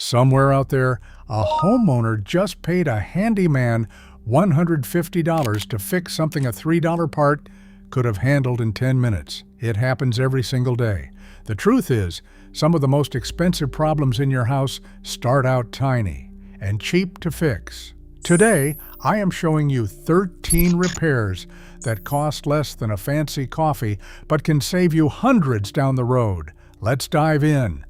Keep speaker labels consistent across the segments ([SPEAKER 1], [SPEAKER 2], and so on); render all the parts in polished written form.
[SPEAKER 1] Somewhere out there, a homeowner just paid a handyman $150 to fix something a $3 part could have handled in 10 minutes. It happens every single day. The truth is, some of the most expensive problems in your house start out tiny and cheap to fix. Today, I am showing you 13 repairs that cost less than a fancy coffee but can save you hundreds down the road. Let's dive in.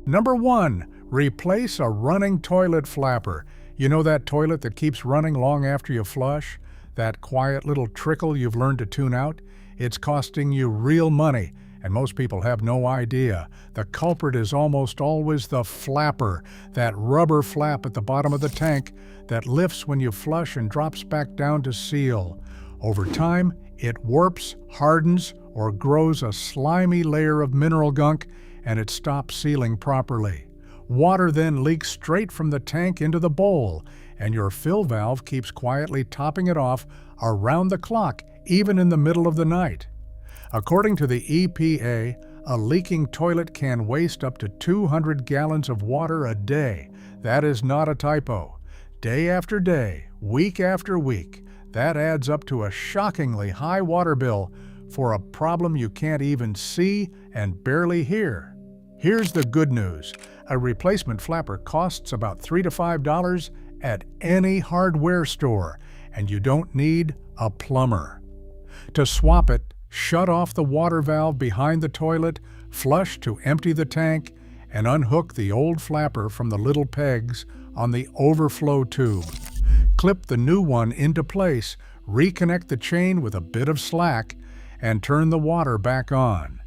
[SPEAKER 1] Number 1. Replace a running toilet flapper. You know that toilet that keeps running long after you flush? That quiet little trickle you've learned to tune out? It's costing you real money, and most people have no idea. The culprit is almost always the flapper, that rubber flap at the bottom of the tank that lifts when you flush and drops back down to seal. Over time, it warps, hardens, or grows a slimy layer of mineral gunk, and it stops sealing properly. Water then leaks straight from the tank into the bowl, and your fill valve keeps quietly topping it off around the clock, even in the middle of the night. According to the EPA, a leaking toilet can waste up to 200 gallons of water a day. That is not a typo. Day after day, week after week, that adds up to a shockingly high water bill for a problem you can't even see and barely hear. Here's the good news. A replacement flapper costs about $3 to $5 at any hardware store, and you don't need a plumber. To swap it, shut off the water valve behind the toilet, flush to empty the tank, and unhook the old flapper from the little pegs on the overflow tube. Clip the new one into place, reconnect the chain with a bit of slack, and turn the water back on.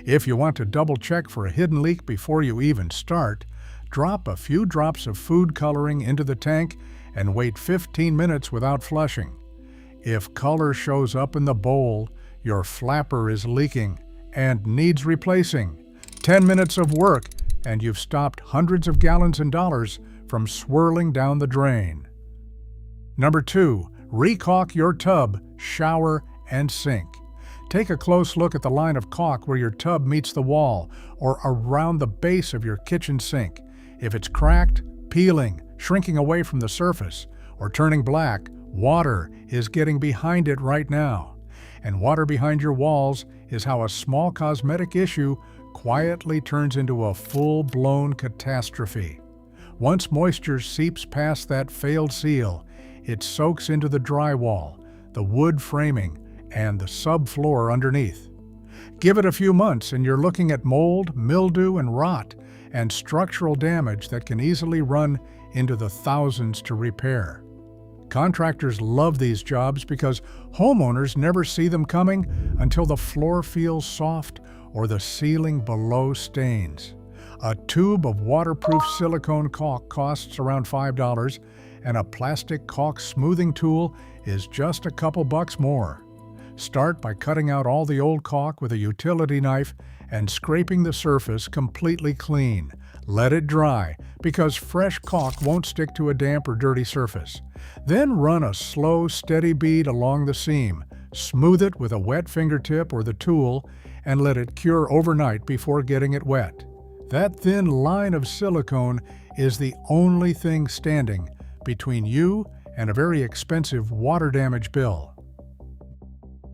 [SPEAKER 1] If you want to double-check for a hidden leak before you even start, drop a few drops of food coloring into the tank and wait 15 minutes without flushing. If color shows up in the bowl, your flapper is leaking and needs replacing. 10 minutes of work, and you've stopped hundreds of gallons and dollars from swirling down the drain. Number 2. Recaulk your tub, shower, and sink. Take a close look at the line of caulk where your tub meets the wall or around the base of your kitchen sink. If it's cracked, peeling, shrinking away from the surface, or turning black, water is getting behind it right now. And water behind your walls is how a small cosmetic issue quietly turns into a full-blown catastrophe. Once moisture seeps past that failed seal, it soaks into the drywall, the wood framing, and the subfloor underneath. Give it a few months and you're looking at mold, mildew, and rot, and structural damage that can easily run into the thousands to repair. Contractors love these jobs because homeowners never see them coming until the floor feels soft or the ceiling below stains. A tube of waterproof silicone caulk costs around $5, and a plastic caulk smoothing tool is just a couple bucks more. Start by cutting out all the old caulk with a utility knife and scraping the surface completely clean. Let it dry, because fresh caulk won't stick to a damp or dirty surface. Then run a slow, steady bead along the seam. Smooth it with a wet fingertip or the tool, and let it cure overnight before getting it wet. That thin line of silicone is the only thing standing between you and a very expensive water damage bill.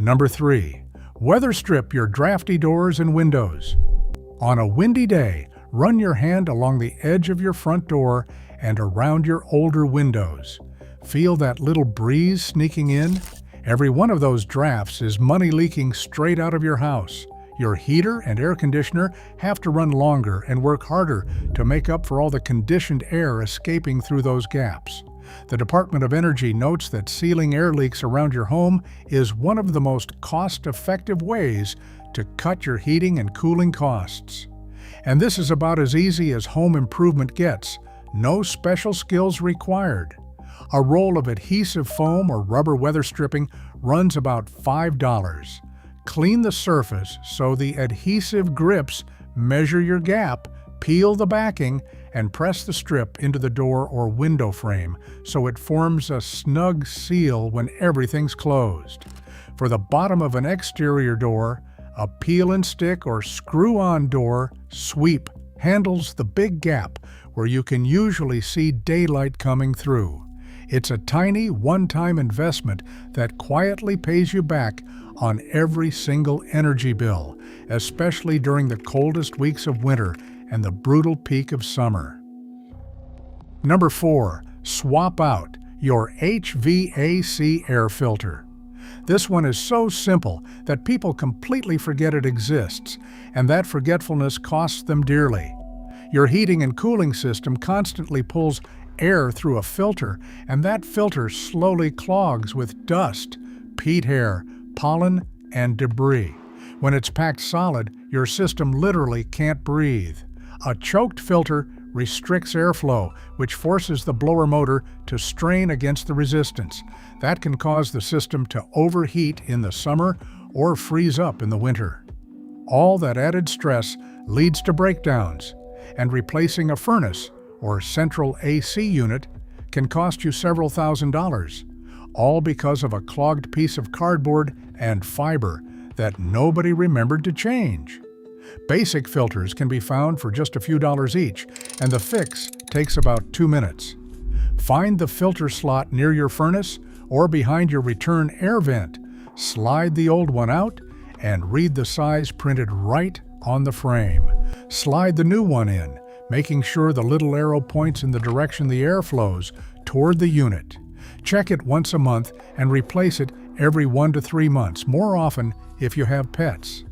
[SPEAKER 1] Number 3. Weather strip your drafty doors and windows. On a windy day, run your hand along the edge of your front door and around your older windows. Feel that little breeze sneaking in? Every one of those drafts is money leaking straight out of your house. Your heater and air conditioner have to run longer and work harder to make up for all the conditioned air escaping through those gaps. The Department of Energy notes that sealing air leaks around your home is one of the most cost-effective ways to cut your heating and cooling costs. And this is about as easy as home improvement gets. No special skills required. A roll of adhesive foam or rubber weather stripping runs about $5. Clean the surface so the adhesive grips measure your gap, peel the backing, and press the strip into the door or window frame so it forms a snug seal when everything's closed. For the bottom of an exterior door, a peel and stick or screw-on door sweep handles the big gap where you can usually see daylight coming through. It's a tiny, one-time investment that quietly pays you back on every single energy bill, especially during the coldest weeks of winter and the brutal peak of summer. Number 4. Swap out your HVAC air filter. This one is so simple that people completely forget it exists, and that forgetfulness costs them dearly. Your heating and cooling system constantly pulls air through a filter, and that filter slowly clogs with dust, peat hair, pollen, and debris. When it's packed solid, your system literally can't breathe. A choked filter restricts airflow, which forces the blower motor to strain against the resistance. That can cause the system to overheat in the summer or freeze up in the winter. All that added stress leads to breakdowns, and replacing a furnace or central AC unit can cost you several $1,000s, all because of a clogged piece of cardboard and fiber that nobody remembered to change. Basic filters can be found for just a few dollars each, and the fix takes about 2 minutes. Find the filter slot near your furnace or behind your return air vent. Slide the old one out and read the size printed right on the frame. Slide the new one in, making sure the little arrow points in the direction the air flows toward the unit. Check it once a month and replace it every 1 to 3 months, more often if you have pets.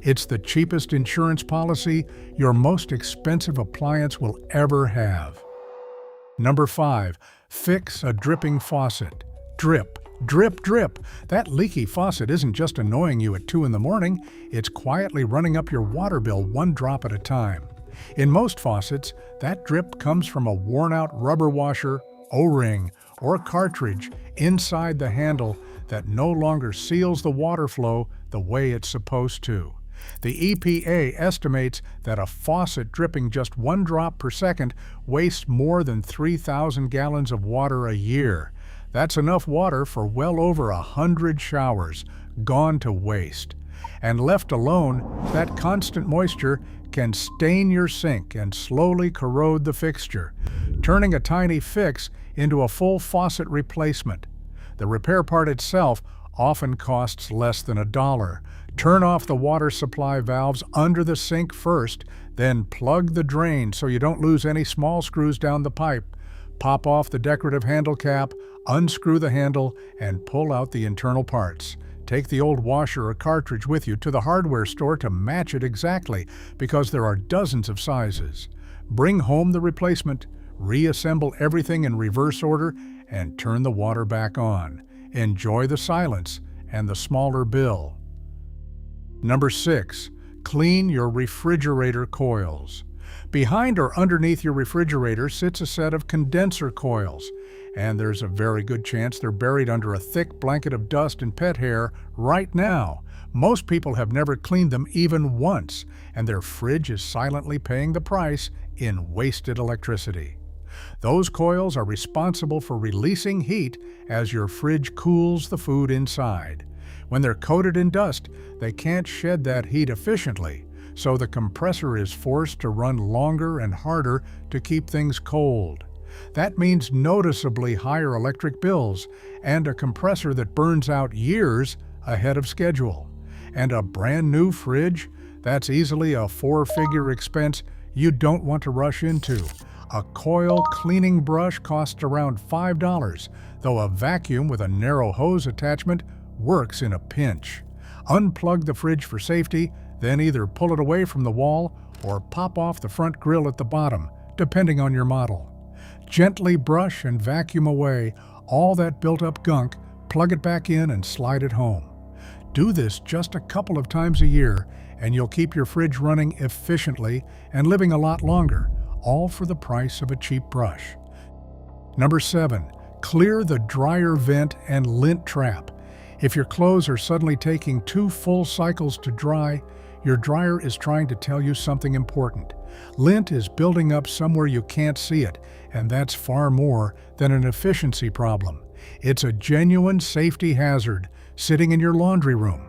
[SPEAKER 1] It's the cheapest insurance policy your most expensive appliance will ever have. Number 5. Fix a dripping faucet. Drip, drip, drip. That leaky faucet isn't just annoying you at 2 in the morning, it's quietly running up your water bill 1 drop at a time. In most faucets, that drip comes from a worn-out rubber washer, O-ring, or cartridge inside the handle that no longer seals the water flow the way it's supposed to. The EPA estimates that a faucet dripping just 1 drop per second wastes more than 3,000 gallons of water a year. That's enough water for well over 100 showers gone to waste. And left alone, that constant moisture can stain your sink and slowly corrode the fixture, turning a tiny fix into a full faucet replacement. The repair part itself often costs less than $1. Turn off the water supply valves under the sink first, then plug the drain so you don't lose any small screws down the pipe. Pop off the decorative handle cap, unscrew the handle, and pull out the internal parts. Take the old washer or cartridge with you to the hardware store to match it exactly, because there are dozens of sizes. Bring home the replacement, reassemble everything in reverse order, and turn the water back on. Enjoy the silence and the smaller bill. Number 6. Clean your refrigerator coils. Behind or underneath your refrigerator sits a set of condenser coils, and there's a very good chance they're buried under a thick blanket of dust and pet hair right now. Most people have never cleaned them even once, and their fridge is silently paying the price in wasted electricity. Those coils are responsible for releasing heat as your fridge cools the food inside. When they're coated in dust, they can't shed that heat efficiently, so the compressor is forced to run longer and harder to keep things cold. That means noticeably higher electric bills and a compressor that burns out years ahead of schedule. And a brand new fridge, that's easily a 4-figure expense you don't want to rush into. A coil cleaning brush costs around $5, though a vacuum with a narrow hose attachment works in a pinch. Unplug the fridge for safety, then either pull it away from the wall or pop off the front grill at the bottom, depending on your model. Gently brush and vacuum away all that built-up gunk, plug it back in, and slide it home. Do this just a couple of times a year, and you'll keep your fridge running efficiently and living a lot longer, all for the price of a cheap brush. Number 7. Clear the dryer vent and lint trap. If your clothes are suddenly taking 2 full cycles to dry, your dryer is trying to tell you something important. Lint is building up somewhere you can't see it, and that's far more than an efficiency problem. It's a genuine safety hazard sitting in your laundry room.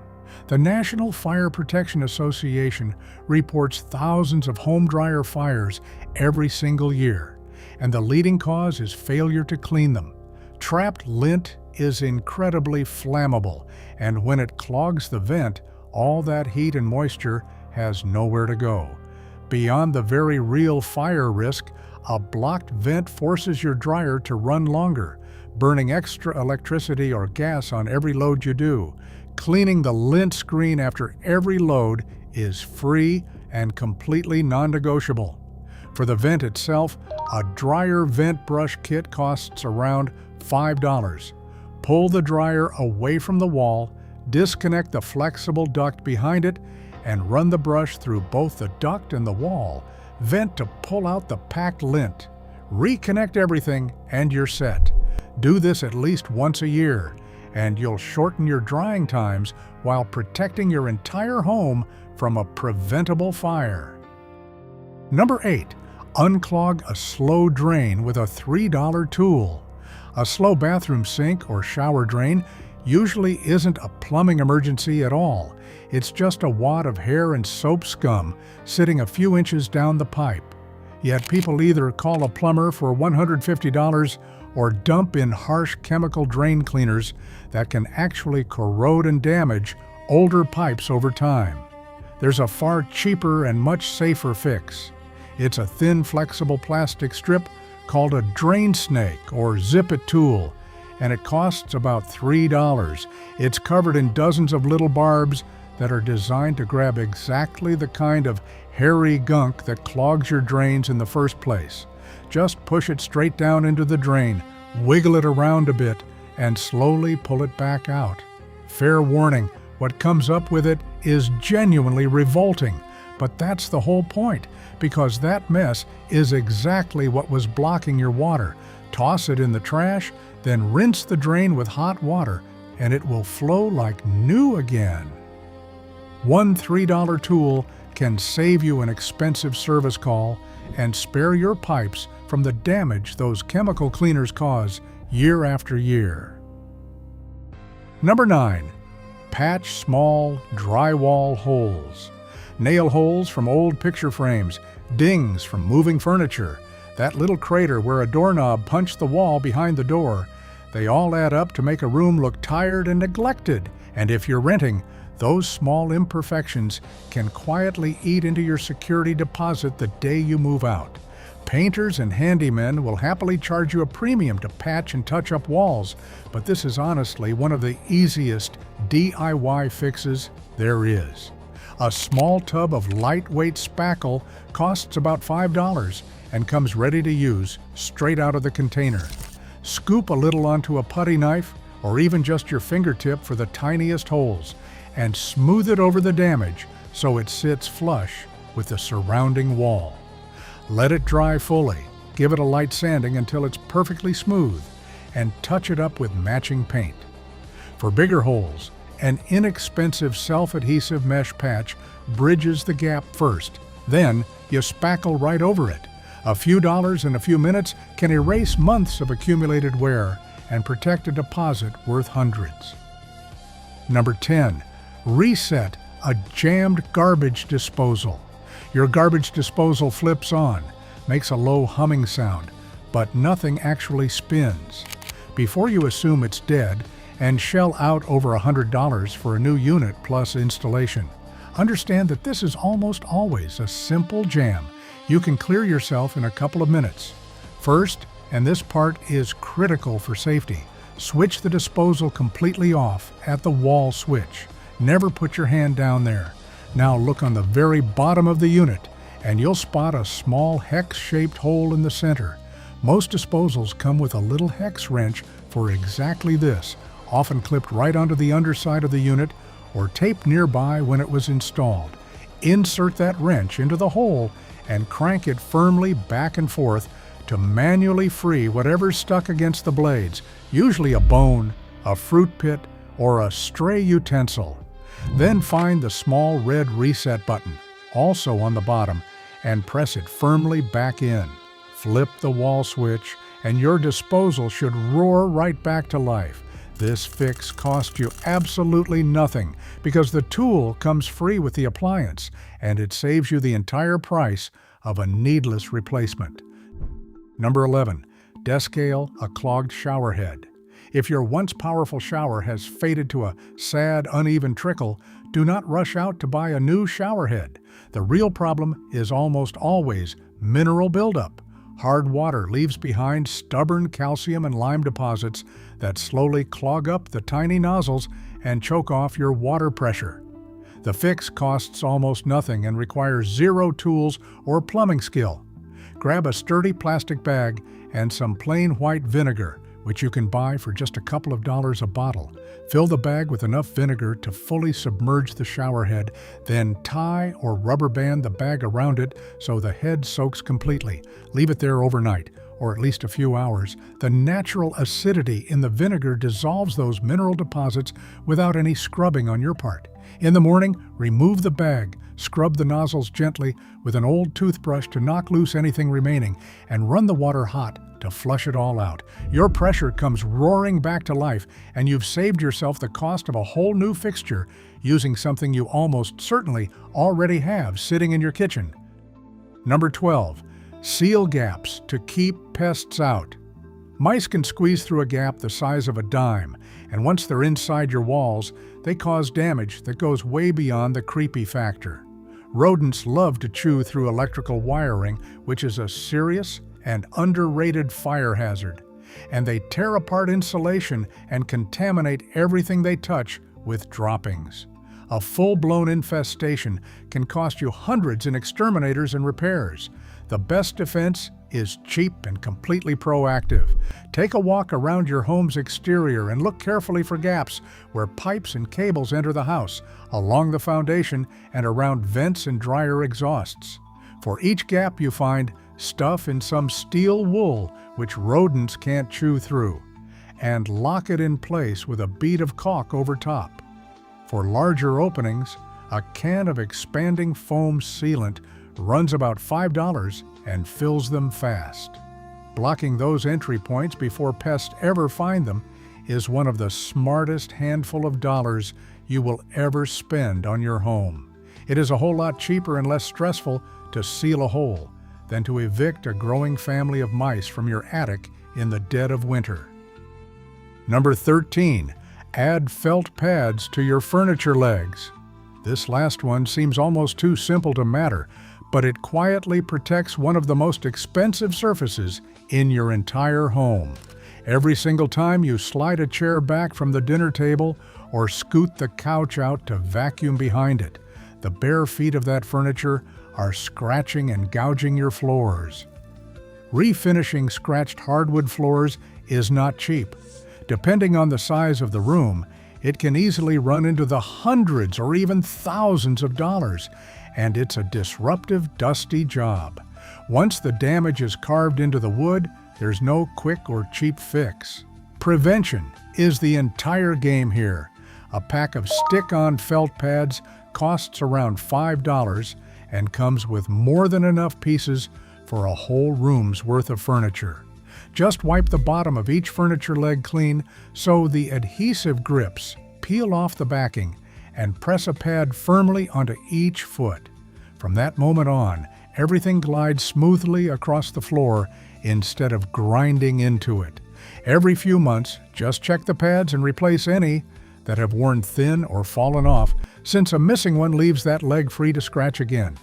[SPEAKER 1] The National Fire Protection Association reports thousands of home dryer fires every single year, and the leading cause is failure to clean them. Trapped lint is incredibly flammable, and when it clogs the vent, all that heat and moisture has nowhere to go. Beyond the very real fire risk, a blocked vent forces your dryer to run longer, burning extra electricity or gas on every load you do. Cleaning the lint screen after every load is free and completely non-negotiable. For the vent itself, a dryer vent brush kit costs around $5. Pull the dryer away from the wall, disconnect the flexible duct behind it, and run the brush through both the duct and the wall vent to pull out the packed lint. Reconnect everything and you're set. Do this at least once a year, and you'll shorten your drying times while protecting your entire home from a preventable fire. Number 8. Unclog a slow drain with a $3 tool. A slow bathroom sink or shower drain usually isn't a plumbing emergency at all. It's just a wad of hair and soap scum sitting a few inches down the pipe. Yet people either call a plumber for $150 or dump in harsh chemical drain cleaners that can actually corrode and damage older pipes over time. There's a far cheaper and much safer fix. It's a thin, flexible plastic strip called a drain snake or zip-it tool, and it costs about $3. It's covered in dozens of little barbs that are designed to grab exactly the kind of hairy gunk that clogs your drains in the first place. Just push it straight down into the drain, wiggle it around a bit, and slowly pull it back out. Fair warning, what comes up with it is genuinely revolting, but that's the whole point, because that mess is exactly what was blocking your water. Toss it in the trash, then rinse the drain with hot water, and it will flow like new again. One $3 tool can save you an expensive service call and spare your pipes from the damage those chemical cleaners cause year after year. Number 9. Patch small drywall holes. Nail holes from old picture frames, dings from moving furniture, that little crater where a doorknob punched the wall behind the door. They all add up to make a room look tired and neglected, and if you're renting, those small imperfections can quietly eat into your security deposit the day you move out. Painters and handymen will happily charge you a premium to patch and touch up walls, but this is honestly one of the easiest DIY fixes there is. A small tub of lightweight spackle costs about $5 and comes ready to use straight out of the container. Scoop a little onto a putty knife or even just your fingertip for the tiniest holes, and smooth it over the damage so it sits flush with the surrounding wall. Let it dry fully, give it a light sanding until it's perfectly smooth, and touch it up with matching paint. For bigger holes, an inexpensive self-adhesive mesh patch bridges the gap first. Then you spackle right over it. A few dollars in a few minutes can erase months of accumulated wear and protect a deposit worth hundreds. Number 10. Reset a jammed garbage disposal. Your garbage disposal flips on, makes a low humming sound, but nothing actually spins. Before you assume it's dead and shell out over $100 for a new unit plus installation, understand that this is almost always a simple jam you can clear yourself in a couple of minutes. First, and this part is critical for safety, switch the disposal completely off at the wall switch. Never put your hand down there. Now look on the very bottom of the unit, and you'll spot a small hex-shaped hole in the center. Most disposals come with a little hex wrench for exactly this, often clipped right onto the underside of the unit or taped nearby when it was installed. Insert that wrench into the hole and crank it firmly back and forth to manually free whatever's stuck against the blades, usually a bone, a fruit pit, or a stray utensil. Then find the small red reset button, also on the bottom, and press it firmly back in. Flip the wall switch, and your disposal should roar right back to life. This fix costs you absolutely nothing because the tool comes free with the appliance, and it saves you the entire price of a needless replacement. Number 11. Descale a clogged shower head. If your once powerful shower has faded to a sad, uneven trickle, do not rush out to buy a new shower head. The real problem is almost always mineral buildup. Hard water leaves behind stubborn calcium and lime deposits that slowly clog up the tiny nozzles and choke off your water pressure. The fix costs almost nothing and requires zero tools or plumbing skill. Grab a sturdy plastic bag and some plain white vinegar, which you can buy for just a couple of dollars a bottle. Fill the bag with enough vinegar to fully submerge the shower head, then tie or rubber band the bag around it so the head soaks completely. Leave it there overnight, or at least a few hours. The natural acidity in the vinegar dissolves those mineral deposits without any scrubbing on your part. In the morning, remove the bag, scrub the nozzles gently with an old toothbrush to knock loose anything remaining, and run the water hot to flush it all out. Your pressure comes roaring back to life, and you've saved yourself the cost of a whole new fixture using something you almost certainly already have sitting in your kitchen. Number 12. Seal gaps to keep pests out. Mice can squeeze through a gap the size of a dime, and once they're inside your walls, they cause damage that goes way beyond the creepy factor. Rodents love to chew through electrical wiring, which is a serious and underrated fire hazard, and they tear apart insulation and contaminate everything they touch with droppings. A full-blown infestation can cost you hundreds in exterminators and repairs. The best defense is cheap and completely proactive. Take a walk around your home's exterior and look carefully for gaps where pipes and cables enter the house, along the foundation and around vents and dryer exhausts. For each gap you find, stuff in some steel wool which rodents can't chew through, and lock it in place with a bead of caulk over top. For larger openings, a can of expanding foam sealant runs about $5 and fills them fast. Blocking those entry points before pests ever find them is one of the smartest handful of dollars you will ever spend on your home. It is a whole lot cheaper and less stressful to seal a hole than to evict a growing family of mice from your attic in the dead of winter. Number 13. Add felt pads to your furniture legs. This last one seems almost too simple to matter, but it quietly protects one of the most expensive surfaces in your entire home. Every single time you slide a chair back from the dinner table or scoot the couch out to vacuum behind it, the bare feet of that furniture are scratching and gouging your floors. Refinishing scratched hardwood floors is not cheap. Depending on the size of the room, it can easily run into the hundreds or even thousands of dollars, and it's a disruptive, dusty job. Once the damage is carved into the wood, there's no quick or cheap fix. Prevention is the entire game here. A pack of stick-on felt pads costs around $5 and comes with more than enough pieces for a whole room's worth of furniture. Just wipe the bottom of each furniture leg clean so the adhesive grips peel off the backing, and press a pad firmly onto each foot. From that moment on, everything glides smoothly across the floor instead of grinding into it. Every few months, just check the pads and replace any that have worn thin or fallen off, since a missing one leaves that leg free to scratch again.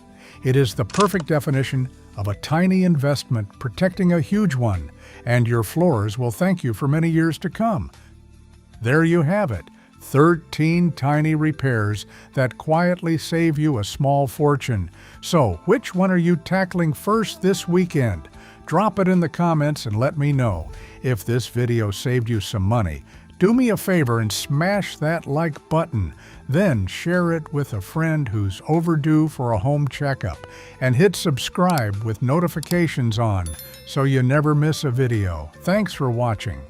[SPEAKER 1] It is the perfect definition of a tiny investment protecting a huge one, and your floors will thank you for many years to come. There you have it, 13 tiny repairs that quietly save you a small fortune. So, which one are you tackling first this weekend? Drop it in the comments and let me know. If this video saved you some money, do me a favor and smash that like button. Then share it with a friend who's overdue for a home checkup, and hit subscribe with notifications on so you never miss a video. Thanks for watching.